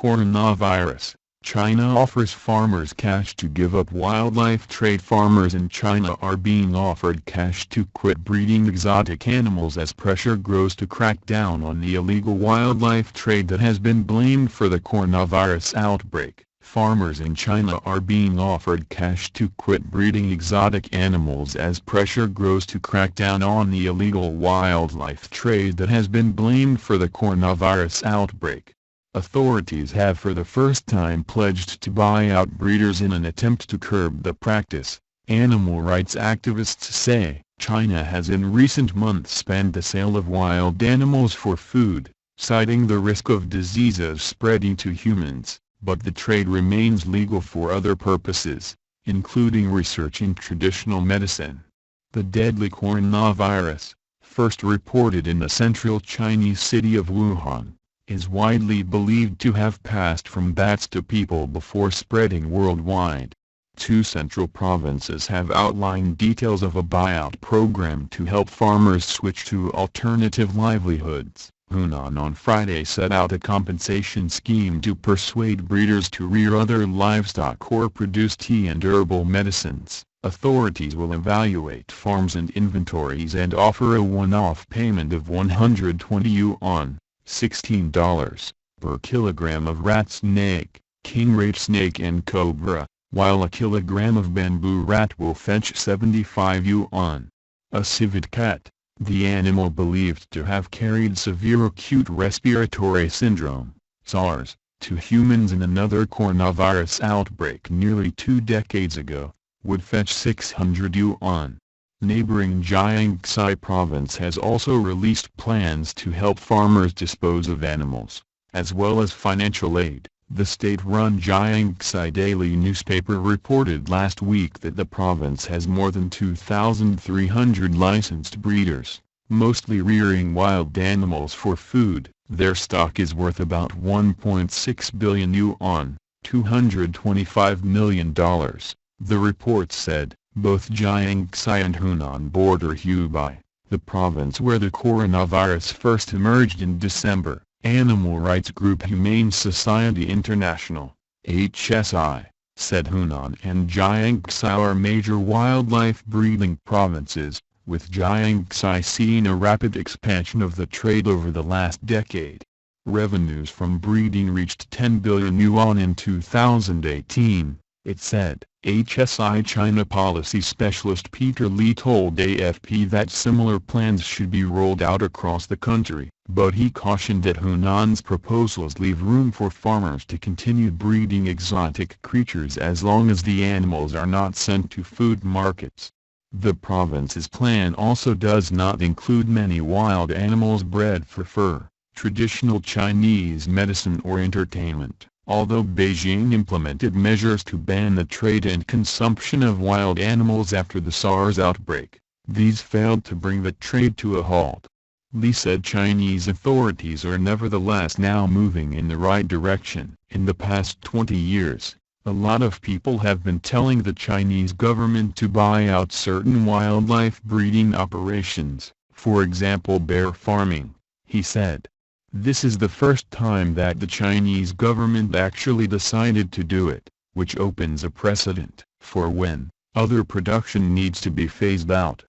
coronavirus, China offers farmers cash to give up wildlife trade. Farmers in China are being offered cash to quit breeding exotic animals as pressure grows to crack down on the illegal wildlife trade that has been blamed for the coronavirus outbreak. Farmers in China are being offered cash to quit breeding exotic animals as pressure grows to crack down on the illegal wildlife trade that has been blamed for the coronavirus outbreak. Authorities have for the first time pledged to buy out breeders in an attempt to curb the practice, animal rights activists say. China has in recent months banned the sale of wild animals for food, citing the risk of diseases spreading to humans, but the trade remains legal for other purposes, including research in traditional medicine. The deadly coronavirus, first reported in the central Chinese city of Wuhan, is widely believed to have passed from bats to people before spreading worldwide. Two central provinces have outlined details of a buyout program to help farmers switch to alternative livelihoods. Hunan on Friday set out a compensation scheme to persuade breeders to rear other livestock or produce tea and herbal medicines. Authorities will evaluate farms and inventories and offer a one-off payment of 120 yuan. $16 per kilogram of rat snake, kingrate snake and cobra, while a kilogram of bamboo rat will fetch 75 yuan. A civet cat, the animal believed to have carried severe acute respiratory syndrome, SARS, to humans in another coronavirus outbreak nearly 2 decades ago, would fetch 600 yuan. Neighboring Jiangxi province has also released plans to help farmers dispose of animals, as well as financial aid. The state-run Jiangxi daily newspaper reported last week that the province has more than 2,300 licensed breeders, mostly rearing wild animals for food. Their stock is worth about 1.6 billion yuan, $225 million, the report said. Both Jiangxi and Hunan border Hubei, the province where the coronavirus first emerged in December. Animal rights group Humane Society International, HSI, said Hunan and Jiangxi are major wildlife breeding provinces, with Jiangxi seeing a rapid expansion of the trade over the last decade. Revenues from breeding reached 10 billion yuan in 2018, it said. HSI China policy specialist Peter Li told AFP that similar plans should be rolled out across the country, but he cautioned that Hunan's proposals leave room for farmers to continue breeding exotic creatures as long as the animals are not sent to food markets. The province's plan also does not include many wild animals bred for fur, traditional Chinese medicine or entertainment. Although Beijing implemented measures to ban the trade and consumption of wild animals after the SARS outbreak, these failed to bring the trade to a halt. Li said Chinese authorities are nevertheless now moving in the right direction. In the past 20 years, a lot of people have been telling the Chinese government to buy out certain wildlife breeding operations, for example bear farming, he said. This is the first time that the Chinese government actually decided to do it, which opens a precedent for when other production needs to be phased out.